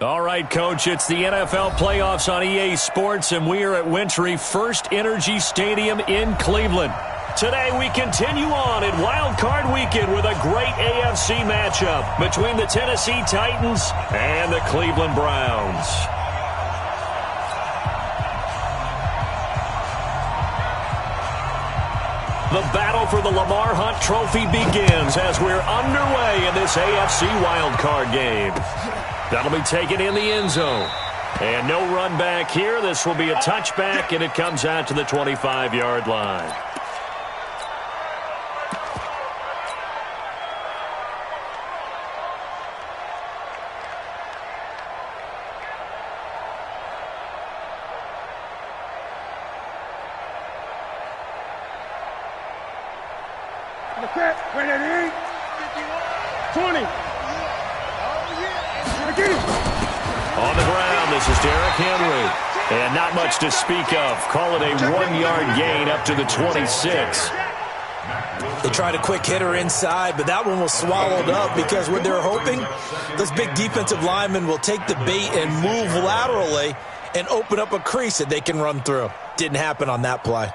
All right, Coach, it's the NFL playoffs on EA Sports, and we are at Wintry First Energy Stadium in Cleveland. Today, we continue on in Wild Card Weekend with a great AFC matchup between the Tennessee Titans and the Cleveland Browns. The battle for the Lamar Hunt Trophy begins as we're underway in this AFC Wild Card game. That'll be taken in the end zone. And no run back here. This will be a touchback, and it comes out to the 25-yard line. Ready, 20. On the ground, this is Derrick Henry. And not much to speak of. Call it a 1-yard gain up to the 26. They tried a quick hitter inside, but that one was swallowed up because what they're hoping, those big defensive linemen will take the bait and move laterally and open up a crease that they can run through. Didn't happen on that play.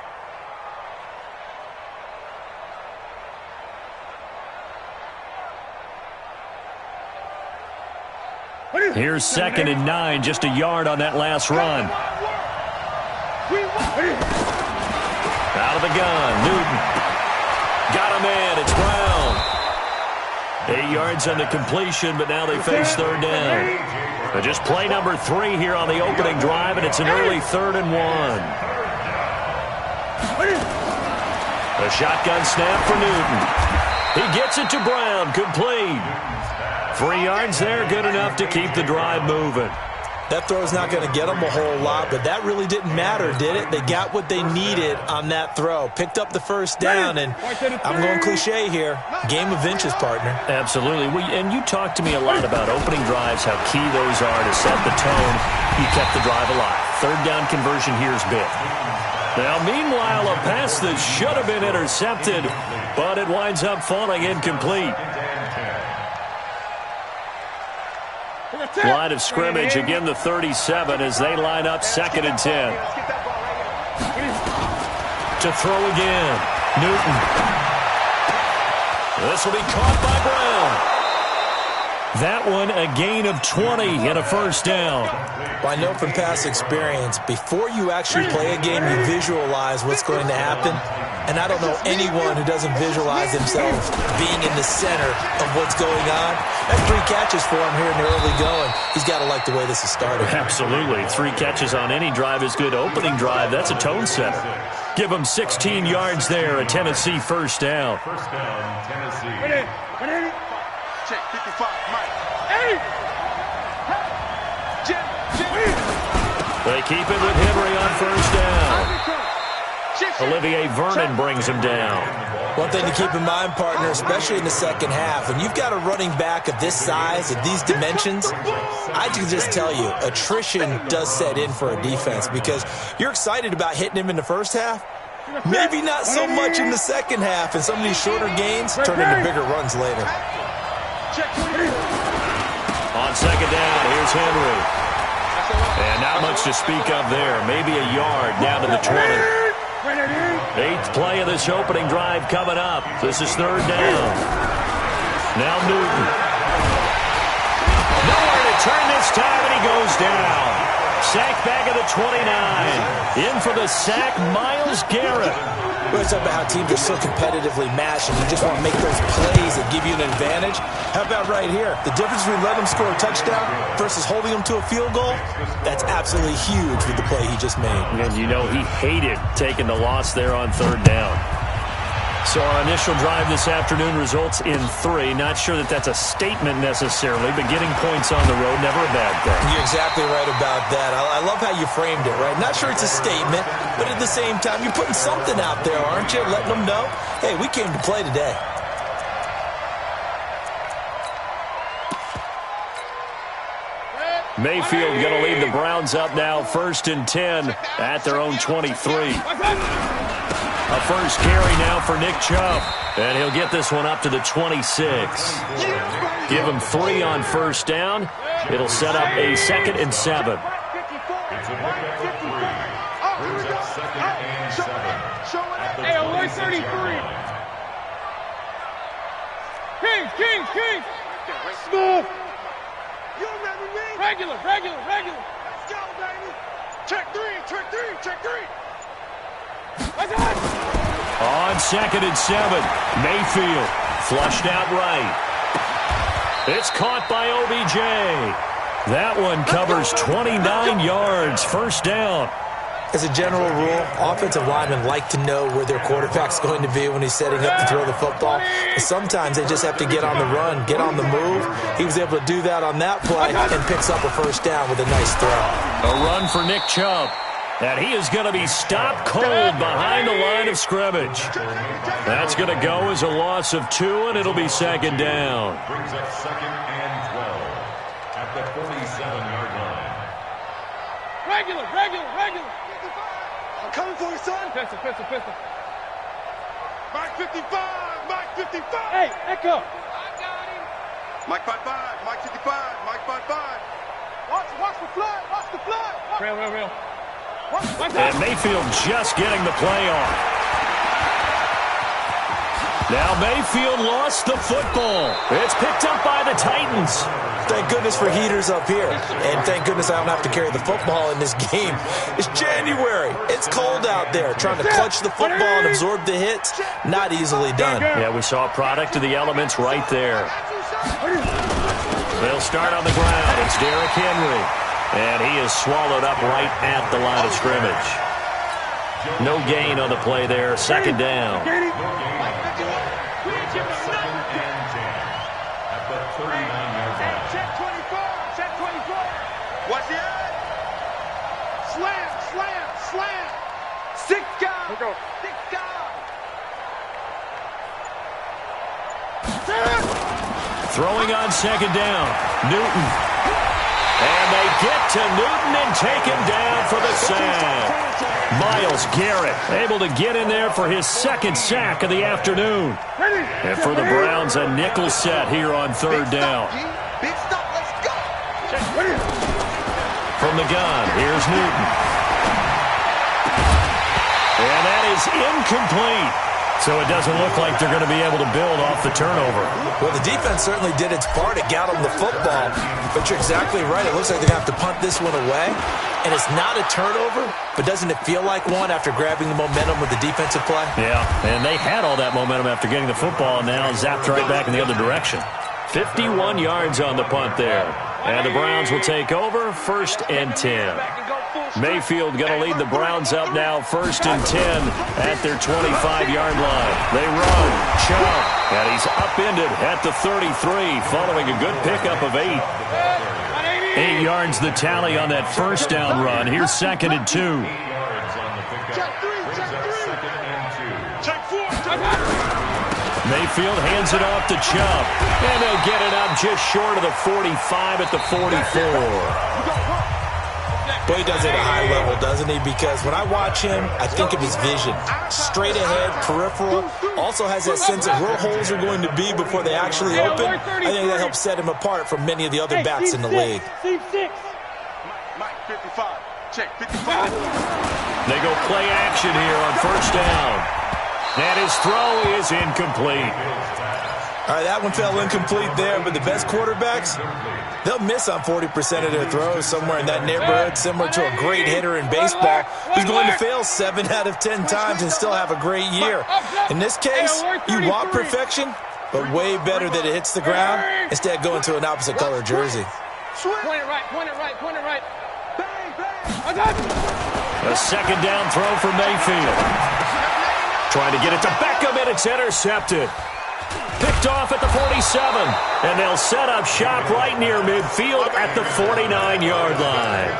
Here's 2nd and 9, just a yard on that last run. Out of the gun, Newton. Got a man, it's Brown. 8 yards on the completion, but now they face 3rd down. But just play number 3 here on the opening drive, and it's an early 3rd and 1. A shotgun snap for Newton. He gets it to Brown, complete. 3 yards there, good enough to keep the drive moving. That throw's not going to get them a whole lot, but that really didn't matter, did it? They got what they needed on that throw. Picked up the 1st down, and I'm going cliche here. Game of inches, partner. Absolutely. And you talked to me a lot about opening drives, how key those are to set the tone. You kept the drive alive. 3rd down conversion here is big. Now, meanwhile, a pass that should have been intercepted, but it winds up falling incomplete. Line of scrimmage, again the 37 as they line up 2nd and 10. To throw again, Newton. This will be caught by Brown. That one a gain of 20 and a 1st down. Well, I know from past experience, before you actually play a game, you visualize what's going to happen. And I don't know anyone who doesn't visualize themselves being in the center of what's going on. That's 3 catches for him here in the early going. He's got to like the way this is started. Absolutely. 3 catches on any drive is good. Opening drive, that's a tone setter. Give him 16 yards there, a Tennessee 1st down. First down, Tennessee. Ready? Check 55, Mike. Hey! They keep it with Henry on 1st down. Olivier Vernon brings him down. One thing to keep in mind, partner, especially in the second half, when you've got a running back of this size, of these dimensions, I can just tell you, attrition does set in for a defense because you're excited about hitting him in the first half. Maybe not so much in the second half, and some of these shorter gains turn into bigger runs later. On 2nd down, here's Henry. And not much to speak of there. Maybe a yard down to the 20. 8th play of this opening drive coming up. This is 3rd down. Now Newton. Nowhere to turn this time, and he goes down. Sack back at the 29. In for the sack, Myles Garrett. We're talking about how teams are so competitively matched, and you just want to make those plays that give you an advantage. How about right here? The difference between letting them score a touchdown versus holding them to a field goal, that's absolutely huge with the play he just made. And you know he hated taking the loss there on 3rd down. So our initial drive this afternoon results in 3. Not sure that that's a statement necessarily, but getting points on the road, never a bad thing. You're exactly right about that. I love how you framed it, right? Not sure it's a statement, but at the same time, you're putting something out there, aren't you? Letting them know, hey, we came to play today. Mayfield going to lead the Browns up now, 1st and 10 at their own 23. A first carry now for Nick Chubb. And he'll get this one up to the 26. Give him 3 on first down. It'll set up a 2nd and 7. Hey, 133. Kings. Smooth. You remember me? Regular. Let's go, baby. Check three. On 2nd and 7, Mayfield flushed out right. It's caught by OBJ. That one covers 29 yards, first down. As a general rule, offensive linemen like to know where their quarterback's going to be when he's setting up to throw the football. But sometimes they just have to get on the run, get on the move. He was able to do that on that play and picks up a first down with a nice throw. A run for Nick Chubb. And he is going to be stopped cold behind the line of scrimmage. That's going to go as a loss of 2, and it'll be 2nd down. Brings up 2nd and 12 at the 47-yard line. Regular. I'm coming for you, son. Pistol. Mike 55. Hey, Echo. I got him. Mike 55. Mike 55. Watch the flood. Real. And Mayfield just getting the play off. Now Mayfield lost the football. It's picked up by the Titans. Thank goodness for heaters up here. And thank goodness I don't have to carry the football in this game. It's January. It's cold out there. Trying to clutch the football and absorb the hits, not easily done. Yeah, we saw a product of the elements right there. They'll start on the ground. It's Derrick Henry. And he is swallowed up right at the line of scrimmage. No gain on the play there. 2nd down. Second and 10 at the 39-yard line. Check 24. What's the end? Slam. 6 guys. Throwing on 2nd down. Newton. And they get to Newton and take him down for the sack. Myles Garrett able to get in there for his 2nd sack of the afternoon. And for the Browns, a nickel set here on 3rd down. Big stop, let's go. From the gun, here's Newton. And that is incomplete. So it doesn't look like they're going to be able to build off the turnover. Well, the defense certainly did its part. It got them the football. But you're exactly right. It looks like they're going to have to punt this one away. And it's not a turnover, but doesn't it feel like one after grabbing the momentum with the defensive play? Yeah, and they had all that momentum after getting the football and now zapped right back in the other direction. 51 yards on the punt there. And the Browns will take over, 1st and 10. Mayfield going to lead the Browns up now, 1st and 10 at their 25-yard line. They run, Chubb, and he's upended at the 33 following a good pickup of 8. 8 yards the tally on that first down run. Here's 2nd and 2. Check 4. Mayfield hands it off to Chubb, and they'll get it up just short of the 45 at the 44. But he does it at a high level, doesn't he? Because when I watch him, I think of his vision. Straight ahead, peripheral. Also has that sense of where holes are going to be before they actually open. I think that helps set him apart from many of the other backs in the league. Mike 55. Check 55. They go play action here on 1st down. And his throw is incomplete. All right, that one fell incomplete there, but the best quarterbacks, they'll miss on 40% of their throws somewhere in that neighborhood, similar to a great hitter in baseball who's going to fail 7 out of 10 times and still have a great year. In this case, you want perfection, but way better that it hits the ground instead of going to an opposite color jersey. Point it right. A 2nd down throw for Mayfield. Trying to get it to Beckham, and it's intercepted. Picked off at the 47, and they'll set up shop right near midfield at the 49-yard line.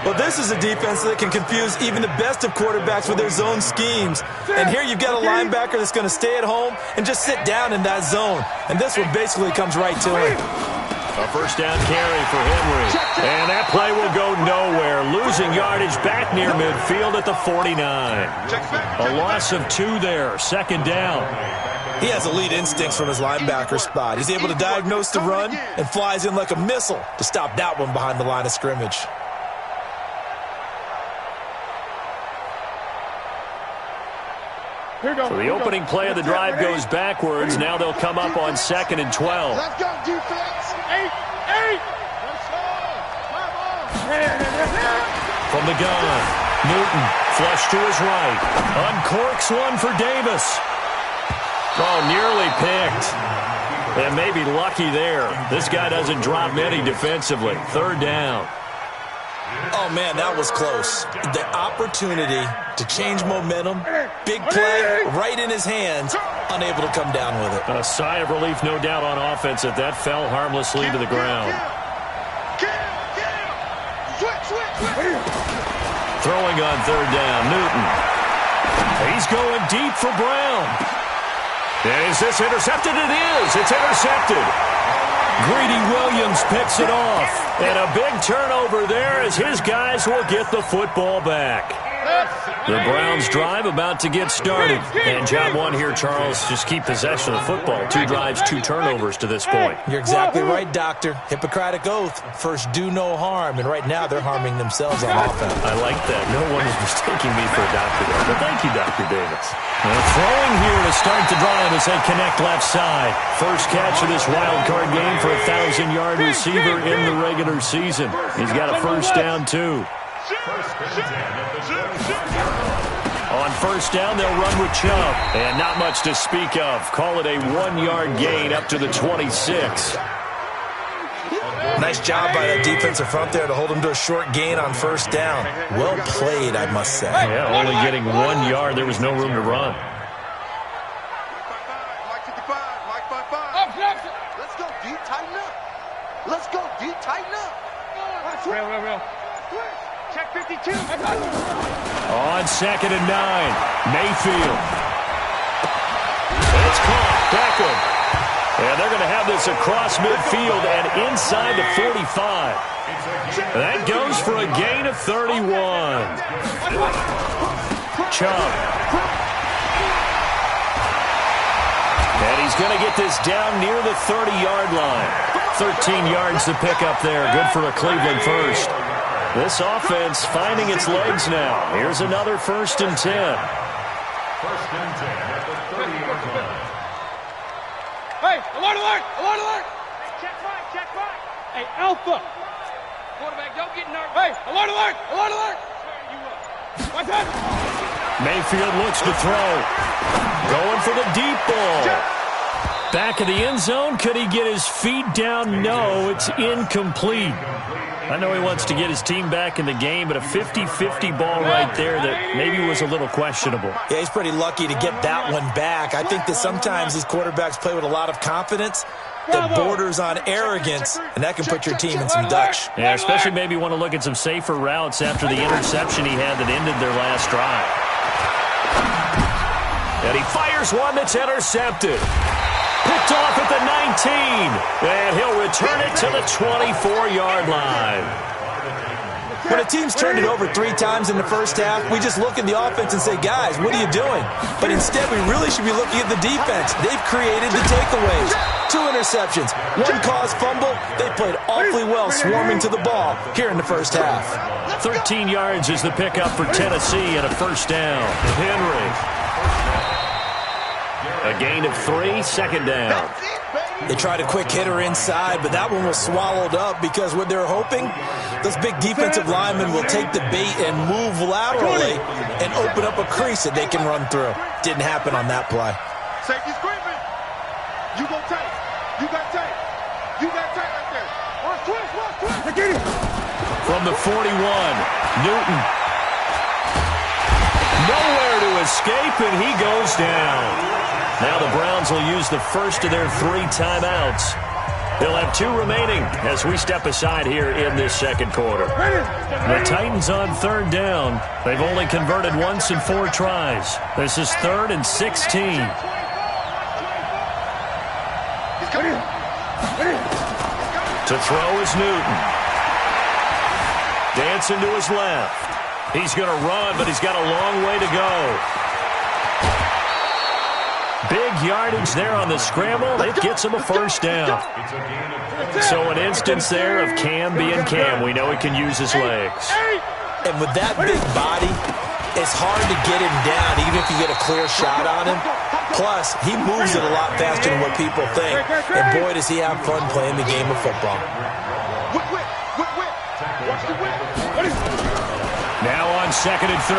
Well, this is a defense that can confuse even the best of quarterbacks with their zone schemes. And here you've got a linebacker that's going to stay at home and just sit down in that zone. And this one basically comes right to him. A first down carry for Henry. And that play will go nowhere. Losing yardage back near midfield at the 49. A loss of 2 there. Second down. He has elite instincts from his linebacker spot. He's able to diagnose the run and flies in like a missile to stop that one behind the line of scrimmage. So the opening play of the drive goes backwards. Now they'll come up on 2nd and 12. Let's go, defense. 8. Let's go. From the gun, Newton flush to his right. Uncorks one for Davis. Oh, nearly picked. And maybe lucky there. This guy doesn't drop many defensively. Third down. Oh, man, that was close. The opportunity to change momentum, big play, right in his hands, unable to come down with it. A sigh of relief, no doubt, on offense that that fell harmlessly to the ground. Throwing on third down, Newton. He's going deep for Brown. Is this intercepted? It is. It's intercepted. Greedy Williams picks it off. And a big turnover there as his guys will get the football back. The Browns drive about to get started. And job one here, Charles, just keep possession of the football. 2 drives, 2 turnovers to this point. You're exactly right, Doctor. Hippocratic oath. First, do no harm. And right now, they're harming themselves on offense. I like that. No one is mistaking me for a doctor there. But thank you, Dr. Davis. Throwing here to start the drive as they connect left side. First catch of this wild card game for a 1,000-yard receiver in the regular season. He's got a first down, too. On first down, they'll run with Chubb. And not much to speak of. Call it a 1-yard gain up to the 26. Nice job by that defensive front there to hold him to a short gain on first down. Well played, I must say. Yeah, only getting 1 yard. There was no room to run. Let's go, D. Tighten up. Let's go, D. Tighten up. Real. Check 52. On 2nd and 9, Mayfield. It's caught. Beckham. And they're going to have this across midfield and inside the 45. That goes for a gain of 31. Chubb. And he's going to get this down near the 30-yard line. 13 yards to pick up there. Good for a Cleveland first. This offense finding its legs now. Here's another 1st and 10. 1st and 10 at the 30-yard line. Hey, alert! Hey, check right. Hey, Alpha. Quarterback, don't get nervous. Hey, alert! What's that? Mayfield looks to throw. Going for the deep ball. Back of the end zone. Could he get his feet down? No, it's incomplete. I know he wants to get his team back in the game, but a 50-50 ball right there that maybe was a little questionable. Yeah, he's pretty lucky to get that one back. I think that sometimes these quarterbacks play with a lot of confidence that borders on arrogance, and that can put your team in some Dutch. Yeah, especially maybe want to look at some safer routes after the interception he had that ended their last drive. And he fires one that's intercepted. Picked off at the 19, and he'll return it to the 24-yard line. When a team's turned it over 3 times in the first half, we just look at the offense and say, guys, what are you doing? But instead, we really should be looking at the defense. They've created the takeaways. 2 interceptions, 1 caused fumble. They played awfully well swarming to the ball here in the first half. 13 yards is the pickup for Tennessee and a first down. Henry. A gain of 3, second down. They tried a quick hitter inside, but that one was swallowed up because what they're hoping, those big defensive linemen will take the bait and move laterally and open up a crease that they can run through. Didn't happen on that play. Safety screaming. You go tight. You got tight. You got tight right there. Watch twist. From the 41, Newton. Nowhere to escape, and he goes down. Now the Browns will use the first of their 3 timeouts. They'll have 2 remaining as we step aside here in this second quarter. The Titans on 3rd down. They've only converted once in 4 tries. This is 3rd and 16. To throw is Newton. Dancing to his left. He's going to run, but he's got a long way to go. Big yardage there on the scramble. It gets him a first down. So an instance there of Cam being Cam. We know he can use his legs. And with that big body, it's hard to get him down, even if you get a clear shot on him. Plus, he moves it a lot faster than what people think. And boy, does he have fun playing the game of football. Now on 2nd and 13.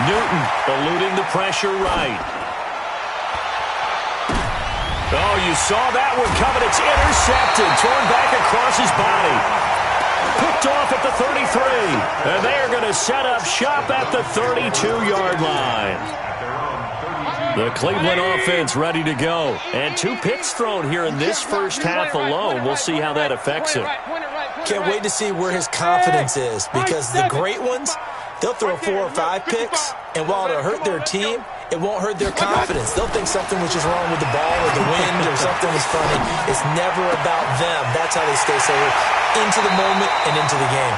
Newton eluding the pressure right. Oh, you saw that one coming. It's intercepted. Thrown back across his body. Picked off at the 33. And they are going to set up shop at the 32-yard line. The Cleveland offense ready to go. And 2 picks thrown here in this first half alone. We'll see how that affects him. Can't wait to see where his confidence is, because the great ones, they'll throw 4 or 5 picks, and while it'll hurt their team, it won't hurt their confidence. They'll think something was just wrong with the ball or the wind or something was funny. It's never about them. That's how they stay so into the moment and into the game.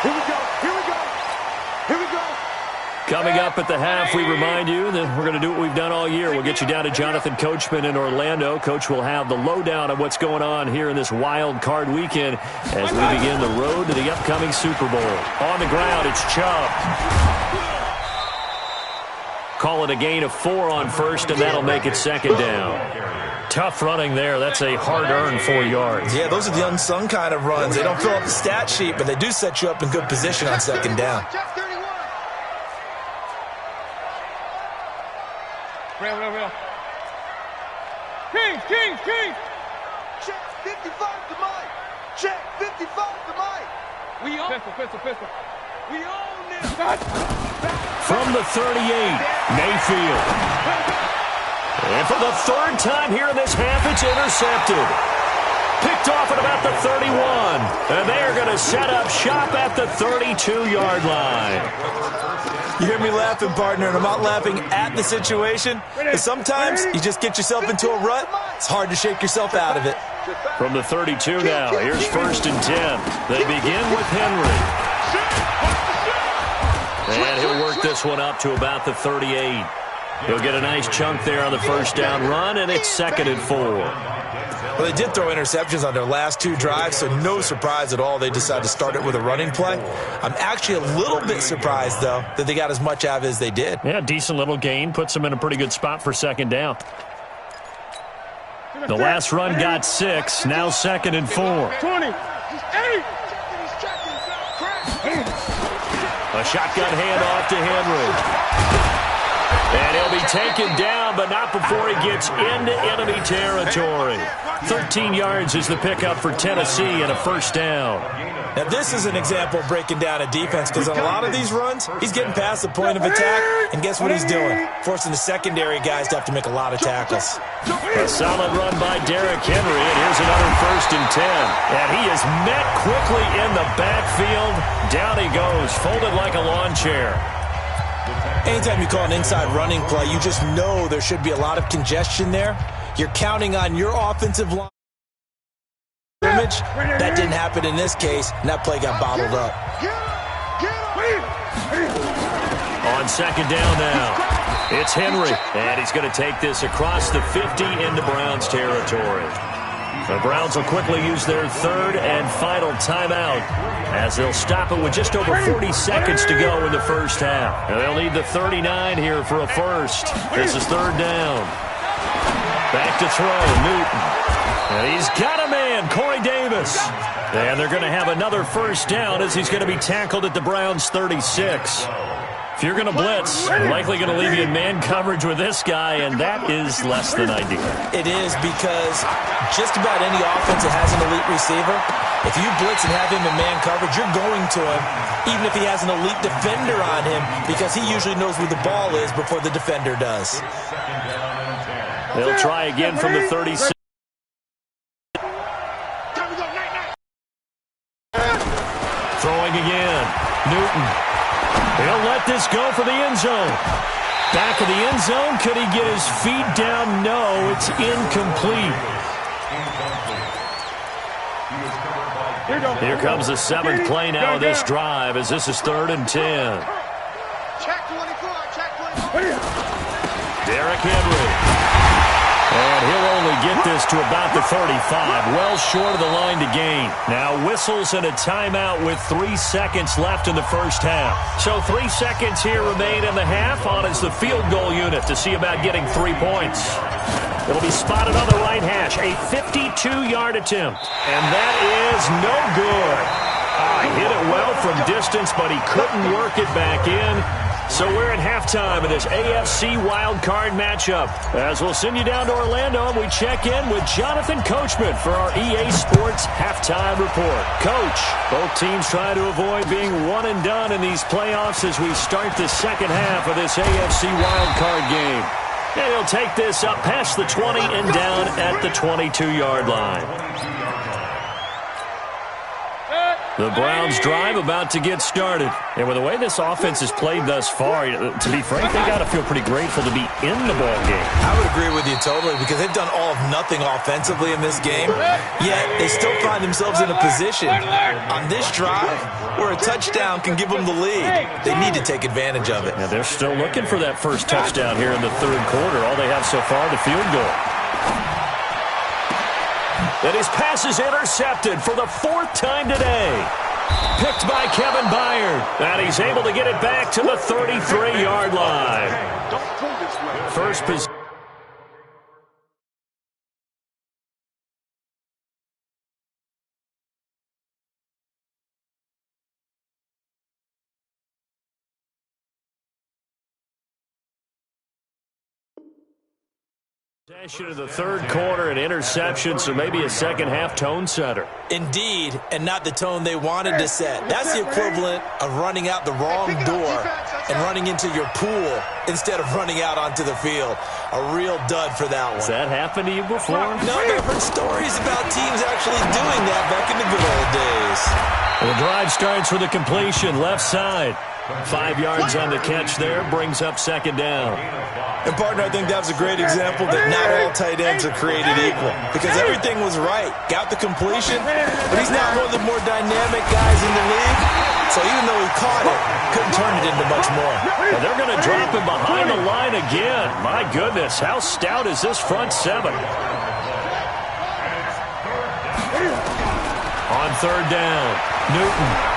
Here we go. Here we go. Here we go. Coming up at the half, we remind you that we're going to do what we've done all year. We'll get you down to Jonathan Coachman in Orlando. Coach will have the lowdown of what's going on here in this wild card weekend as we begin the road to the upcoming Super Bowl. On the ground, it's Chubb. Call it a gain of 4 on first, and that'll make it 2nd down. Tough running there. That's a hard-earned 4 yards. Yeah, those are the unsung kind of runs. They don't fill up the stat sheet, but they do set you up in good position on 2nd down. Real. Kings. Check 55 to Mike. Check 55 to Mike. We own. Pistol. We own this. From the 38, Mayfield. And for the 3rd time here in this half, it's intercepted. Picked off at about the 31. And they are going to set up shop at the 32-yard line. You hear me laughing, partner, and I'm not laughing at the situation. But sometimes you just get yourself into a rut. It's hard to shake yourself out of it. From the 32 now, here's 1st and 10. They begin with Henry. And he'll work this one up to about the 38. He'll get a nice chunk there on the first down run, and it's 2nd and 4. Well, they did throw interceptions on their last 2 drives, so no surprise at all they decided to start it with a running play. I'm actually a little bit surprised, though, that they got as much out of it as they did. Yeah, decent little gain. Puts them in a pretty good spot for 2nd down. The last run got 6. Now 2nd and 4. 20. A shotgun handoff to Henry. And he'll be taken down, but not before he gets into enemy territory. 13 yards is the pickup for Tennessee and a first down. Now, this is an example of breaking down a defense, because on a lot of these runs, he's getting past the point of attack, and guess what he's doing? Forcing the secondary guys to have to make a lot of tackles. A solid run by Derrick Henry, and here's another 1st and 10. And he is met quickly in the backfield. Down he goes, folded like a lawn chair. Anytime you call an inside running play, you just know there should be a lot of congestion there. You're counting on your offensive line. That didn't happen in this case, and that play got bottled up. On 2nd down now, it's Henry, and he's going to take this across the 50 into Browns territory. The Browns will quickly use their 3rd and final timeout as they'll stop it with just over 40 seconds to go in the first half. And they'll need the 39 here for a first. This is 3rd down. Back to throw, Newton. And he's got a man, Corey Davis. And they're going to have another first down as he's going to be tackled at the Browns' 36. If you're going to blitz, you're likely going to leave you in man coverage with this guy, and that is less than ideal. It is, because just about any offense that has an elite receiver, if you blitz and have him in man coverage, you're going to him, even if he has an elite defender on him, because he usually knows where the ball is before the defender does. They'll try again from the 36. Throwing again. Newton. He'll let this go for the end zone. Back of the end zone. Could he get his feet down? No, it's incomplete. Here comes the 7th play now of this drive as this is 3rd and 10. Check 24, check 24. Derrick Henry. And he'll only get this to about the 35, well short of the line to gain. Now whistles and a timeout with 3 seconds left in the first half. So 3 seconds here remain in the half on as the field goal unit to see about getting 3 points. It'll be spotted on the right hash, a 52-yard attempt. And that is no good. Hit it well from distance, but he couldn't work it back in. So we're at halftime of this AFC wildcard matchup. As we'll send you down to Orlando, and we check in with Jonathan Coachman for our EA Sports Halftime Report. Coach, both teams try to avoid being one and done in these playoffs as we start the second half of this AFC wildcard game. And he'll take this up past the 20 and down at the 22-yard line. The Browns drive about to get started. And with the way this offense has played thus far, to be frank, they got to feel pretty grateful to be in the ball game. I would agree with you totally because they've done all of nothing offensively in this game, yet they still find themselves in a position on this drive where a touchdown can give them the lead. They need to take advantage of it. Yeah, they're still looking for that first touchdown here in the 3rd quarter. All they have so far, the field goal. And his pass is intercepted for the 4th time today. Picked by Kevin Byard. And he's able to get it back to the 33-yard line. First position. Possession of the 3rd quarter, an interception, so maybe a second-half tone setter. Indeed, and not the tone they wanted to set. That's the equivalent of running out the wrong door and running into your pool instead of running out onto the field. A real dud for that one. Has that happened to you before? No, I've heard stories about teams actually doing that back in the good old days. Well, the drive starts with a completion, left side. 5 yards on the catch there, brings up 2nd down. And, partner, I think that was a great example that not all tight ends are created equal because everything was right. Got the completion, but he's not one of the more dynamic guys in the league. So even though he caught it, couldn't turn it into much more. And they're going to drop him behind the line again. My goodness, how stout is this front 7? On 3rd down, Newton.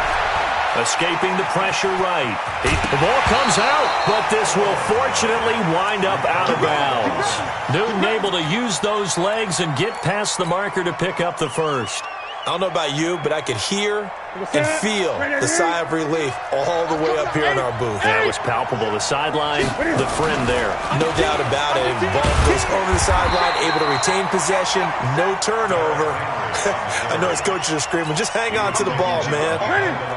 Escaping the pressure right. The ball comes out, but this will fortunately wind up out of bounds. Newton able to use those legs and get past the marker to pick up the first. I don't know about you, but I could hear and feel the sigh of relief all the way up here in our booth. That was palpable. The sideline, the friend there. No doubt about it. The ball goes over the sideline, able to retain possession, no turnover. I know his coaches are screaming, just hang on to the ball, man.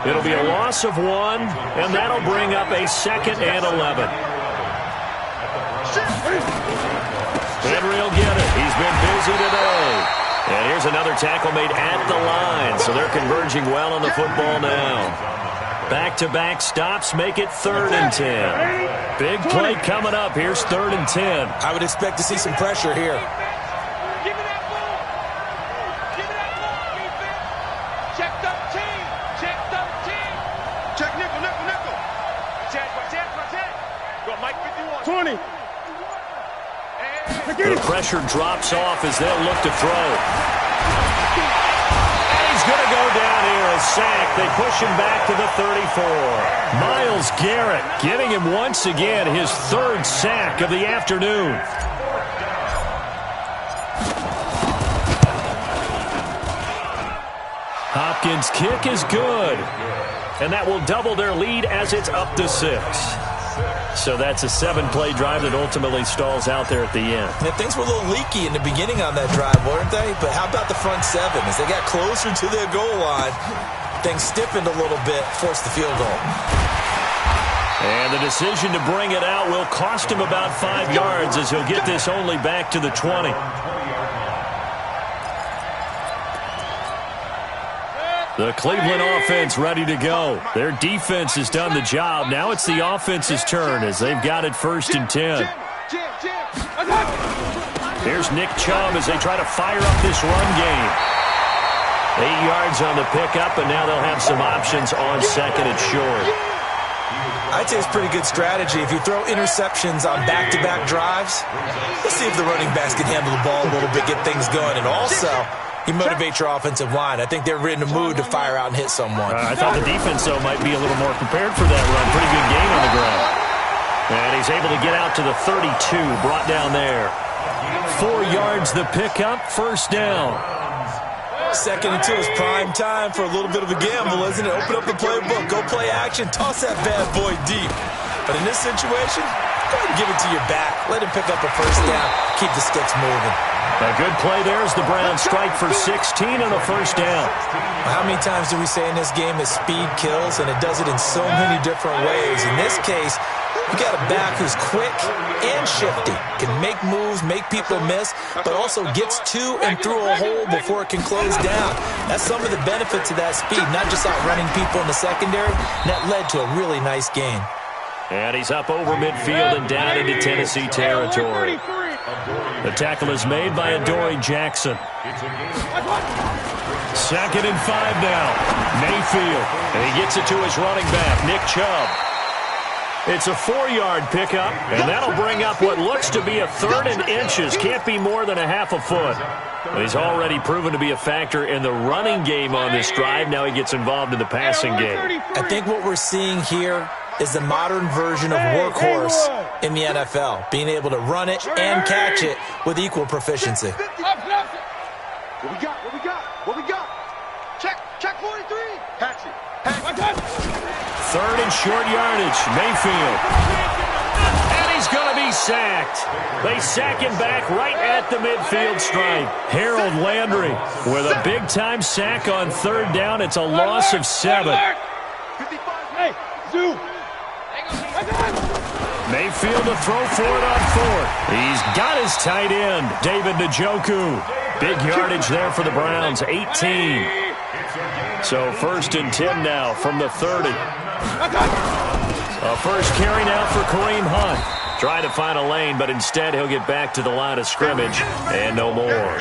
It'll be a loss of 1, and that'll bring up a 2nd and 11. Henry will get it. He's been busy today. And here's another tackle made at the line, so they're converging well on the football now. Back-to-back stops make it 3rd and 10. Big play coming up. Here's 3rd and 10. I would expect to see some pressure here. Give me that ball. Give me that ball, defense. Check 13. Check 13. Check nickel, nickel, nickel. Check. Go, Mike 51. 20. The pressure drops off as they'll look to throw. And he's going to go down here, a sack. They push him back to the 34. Myles Garrett getting him once again his 3rd sack of the afternoon. Hopkins' kick is good. And that will double their lead as it's up to 6. So that's a 7-play drive that ultimately stalls out there at the end. And things were a little leaky in the beginning on that drive, weren't they? But how about the front 7? As they got closer to their goal line, things stiffened a little bit, forced the field goal. And the decision to bring it out will cost him about 5 yards as he'll get this only back to the 20. The Cleveland offense ready to go. Their defense has done the job. Now it's the offense's turn as they've got it 1st and 10. Here's Nick Chubb as they try to fire up this run game. 8 yards on the pickup, and now they'll have some options on second and short. I'd say it's pretty good strategy. If you throw interceptions on back-to-back drives, let's see if the running backs can handle the ball a little bit, get things going, and also you motivate your offensive line. I think they're in the mood to fire out and hit someone. I thought the defense, though, might be a little more prepared for that run. Pretty good gain on the ground. And he's able to get out to the 32, brought down there. 4 yards the pickup, first down. Second until it's prime time for a little bit of a gamble, isn't it? Open up the playbook, go play action, toss that bad boy deep. But in this situation, go ahead and give it to your back. Let him pick up a first down, keep the sticks moving. A good play there as the Browns strike for 16 on a first down. How many times do we say in this game that speed kills, and it does it in so many different ways? In this case, you got a back who's quick and shifty, can make moves, make people miss, but also gets to and through a hole before it can close down. That's some of the benefits of that speed, not just outrunning people in the secondary. And that led to a really nice gain. And he's up over midfield and down into Tennessee territory. The tackle is made by Adoree Jackson. 2nd and 5 now. Mayfield. And he gets it to his running back, Nick Chubb. It's a 4-yard pickup, and that'll bring up what looks to be a 3rd and inches. Can't be more than a half a foot. But he's already proven to be a factor in the running game on this drive. Now he gets involved in the passing game. I think what we're seeing here is the modern version of workhorse in the NFL, being able to run it and catch it with equal proficiency. What we got? What we got? What we got? Check 43. Hatch it. 3rd and short yardage. Mayfield. And he's going to be sacked. They sack him back right at the midfield stripe. Harold Landry with a big-time sack on 3rd down. It's a loss of 7. Hey, Zoo. Mayfield to throw for it on 4th. He's got his tight end, David Njoku. Big yardage there for the Browns, 18. So 1st and 10 now from the 30. A first carry now for Kareem Hunt. Trying to find a lane, but instead he'll get back to the line of scrimmage and no more.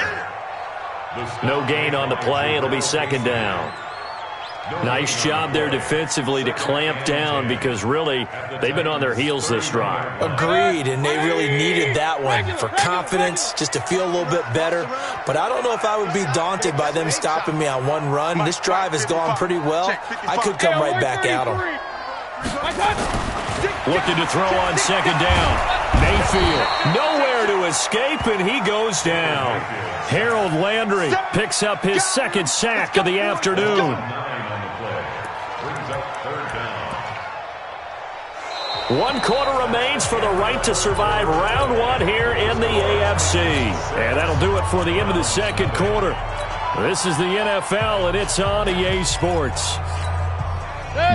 No gain on the play. It'll be 2nd down. Nice job there defensively to clamp down because really they've been on their heels this drive. Agreed, and they really needed that one for confidence, just to feel a little bit better. But I don't know if I would be daunted by them stopping me on one run. This drive has gone pretty well. I could come right back at them. Looking to throw on 2nd down. Mayfield nowhere to escape, and he goes down. Harold Landry picks up his 2nd sack of the afternoon. 1 quarter remains for the right to survive round 1 here in the AFC. And that'll do it for the end of the 2nd quarter. This is the NFL, and it's on EA Sports.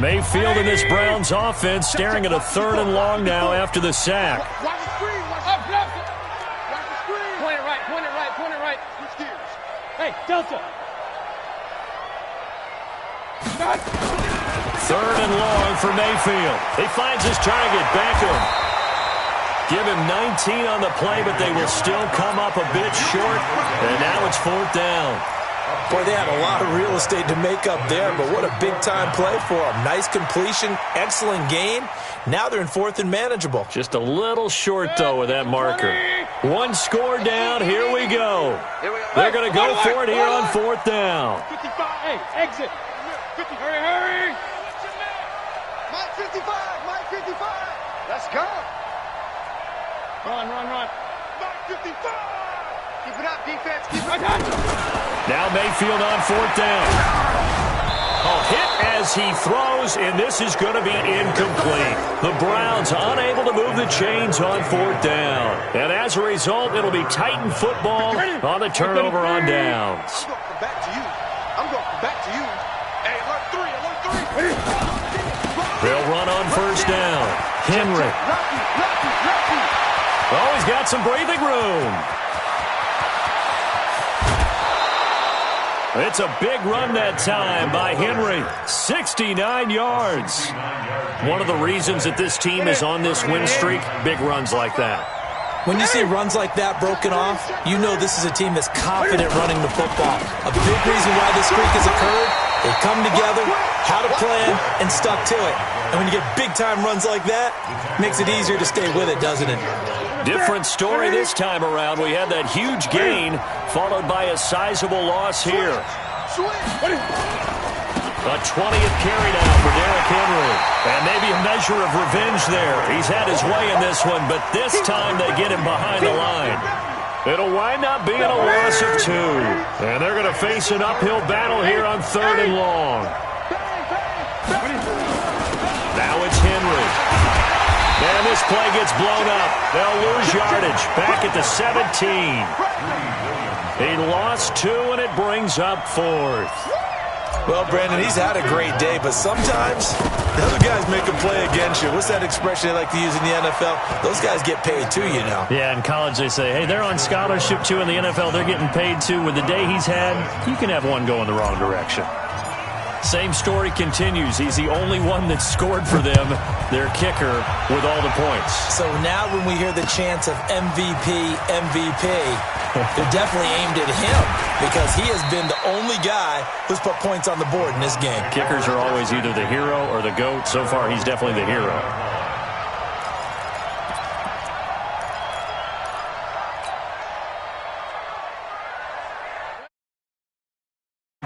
Mayfield and this Browns offense staring at a 3rd and long now after the sack. Watch the screen. Watch the screen. Point it right. Switch gears. Hey, Delta. 3rd and long for Mayfield. He finds his target, Beckham. Give him 19 on the play, but they will still come up a bit short. And now it's 4th down. Boy, they had a lot of real estate to make up there, but what a big-time play for them. Nice completion, excellent gain. Now they're in 4th and manageable. Just a little short, though, with that marker. 1 score down. Here we go. They're going to go for it here on 4th down. 55. Hey, exit. 50. Hurry. Mike 55. Let's go. Run. Mike 55. Keep it up, defense. Keep it up. Now Mayfield on 4th down. A hit as he throws, and this is going to be incomplete. The Browns unable to move the chains on 4th down. And as a result, it'll be Titan football on the turnover on downs. I'm going back to you. Hey, alert 3. They'll run on 1st down. Henry. Oh, he's got some breathing room. It's a big run that time by Henry. 69 yards. One of the reasons that this team is on this win streak, big runs like that. When you see runs like that broken off, you know this is a team that's confident running the football. A big reason why this streak has occurred, they come together, had a plan, and stuck to it. And when you get big-time runs like that, it makes it easier to stay with it, doesn't it? Different story this time around. We had that huge gain, followed by a sizable loss here. A 20th carry down for Derrick Henry. And maybe a measure of revenge there. He's had his way in this one, but this time they get him behind the line. It'll wind up being a loss of 2. And they're going to face an uphill battle here on 3rd and long. Now it's Henry. And this play gets blown up. They'll lose yardage. Back at the 17. He lost 2, and it brings up 4th. Well, Brandon, he's had a great day, but sometimes the other guys make a play against you. What's that expression they like to use in the NFL? Those guys get paid too, you know. Yeah, in college they say, hey, they're on scholarship too. In the NFL, they're getting paid too. With the day he's had, you can have one go in the wrong direction. Same story continues. He's the only one that scored for them, their kicker, with all the points. So now when we hear the chants of MVP, MVP, they're definitely aimed at him because he has been the only guy who's put points on the board in this game. Kickers are always either the hero or the GOAT. So far, he's definitely the hero.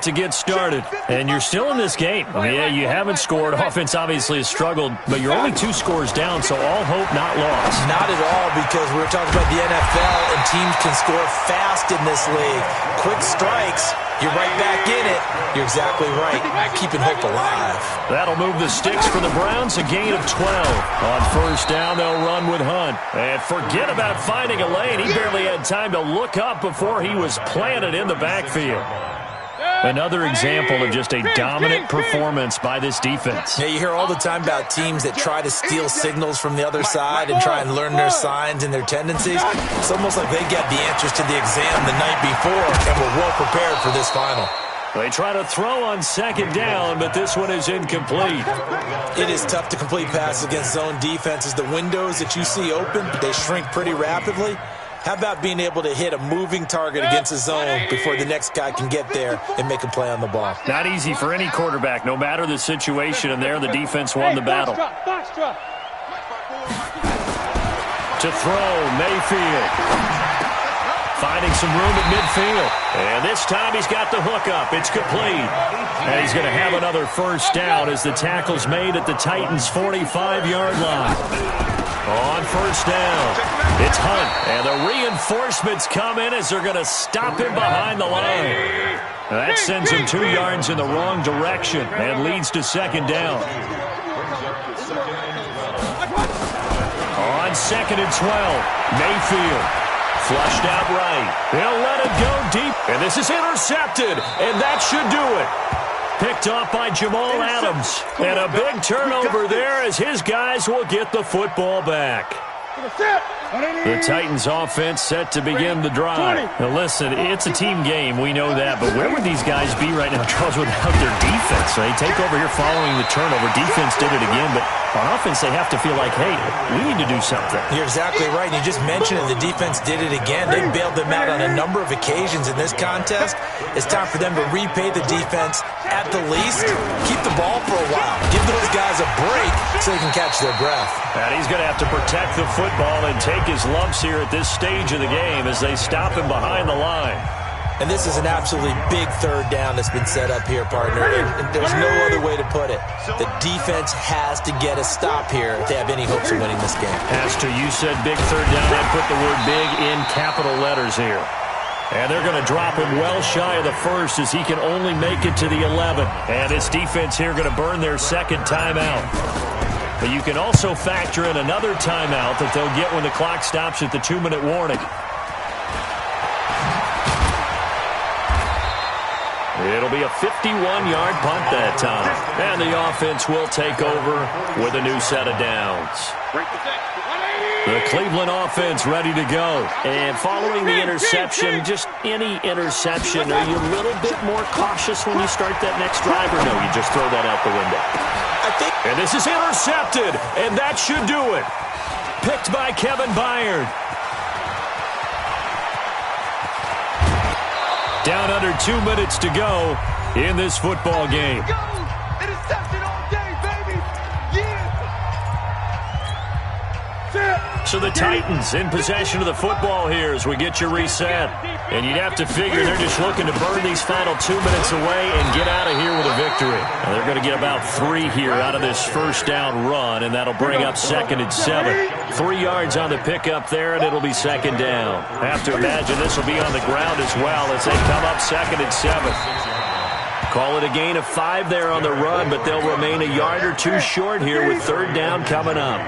To get started, and you're still in this game. Yeah, you haven't scored. Offense obviously has struggled, but you're only 2 scores down, so all hope not lost. Not at all, because we're talking about the NFL, and teams can score fast in this league. Quick strikes, you're right back in it. You're exactly right. Keeping hope alive. That'll move the sticks for the Browns, a gain of 12. On 1st down, they'll run with Hunt. And forget about finding a lane. He barely had time to look up before he was planted in the backfield. Another example of just a dominant performance by this defense. Yeah, you hear all the time about teams that try to steal signals from the other side and try and learn their signs and their tendencies. It's almost like they get the answers to the exam the night before and were well prepared for this final. They try to throw on 2nd down, but this one is incomplete. It is tough to complete passes against zone defenses. The windows that you see open, they shrink pretty rapidly. How about being able to hit a moving target against a zone before the next guy can get there and make a play on the ball? Not easy for any quarterback, no matter the situation, and there the defense won the battle. To throw, Mayfield. Finding some room at midfield. And this time he's got the hook up. It's complete. And he's going to have another 1st down as the tackle's made at the Titans' 45-yard line. On 1st down, it's Hunt, and the reinforcements come in as they're going to stop him behind the line. That sends him 2 yards in the wrong direction and leads to 2nd down. On 2nd and 12, Mayfield. Flushed out right. He'll let it go deep, and this is intercepted, and that should do it. Picked off by Jamal Adams. And a big turnover there as his guys will get the football back. The Titans offense set to begin the drive. Now listen, it's a team game. We know that. But where would these guys be right now, Charles, without their defense? They take over here following the turnover. Defense did it again. But on offense, they have to feel like, hey, we need to do something. You're exactly right. You just mentioned it. The defense did it again. They bailed them out on a number of occasions in this contest. It's time for them to repay the defense at the least. Keep the ball for a while. Give those guys a break so they can catch their breath. And he's going to have to protect the football and take his lumps here at this stage of the game as they stop him behind the line. And this is an absolutely big 3rd down that's been set up here, partner. And there's no other way to put it. The defense has to get a stop here if they have any hopes of winning this game. Has to. You said big 3rd down. I put the word big in capital letters here. And they're going to drop him well shy of the 1st as he can only make it to the 11. And this defense here going to burn their 2nd timeout. But you can also factor in another timeout that they'll get when the clock stops at the 2-minute warning. It'll be a 51-yard punt that time. And the offense will take over with a new set of downs. The Cleveland offense ready to go. And following the interception, just any interception, are you a little bit more cautious when you start that next drive, or no, you just throw that out the window? And this is intercepted, and that should do it. Picked by Kevin Byard. Down under 2 minutes to go in this football game. Go! Interception all day, baby! Yeah! So the Titans in possession of the football here as we get you reset. And you'd have to figure they're just looking to burn these final 2 minutes away and get out of here with a victory. And they're going to get about 3 here out of this first down run, and that'll bring up 2nd and 7. 3 yards on the pickup there, and it'll be 2nd down. Have to imagine this will be on the ground as well as they come up 2nd and 7. Call it a gain of 5 there on the run, but they'll remain a yard or 2 short here with 3rd down coming up.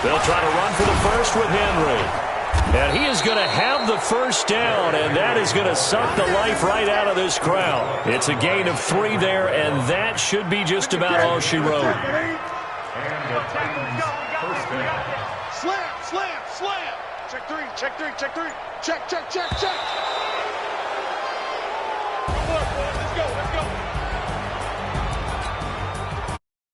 They'll try to run for the first with Henry. And he is going to have the first down, and that is going to suck the life right out of this crowd. It's a gain of 3 there, and that should be just about all she wrote. Slam, slam, slam. Check 3, check 3, check 3. Check, check, check, check.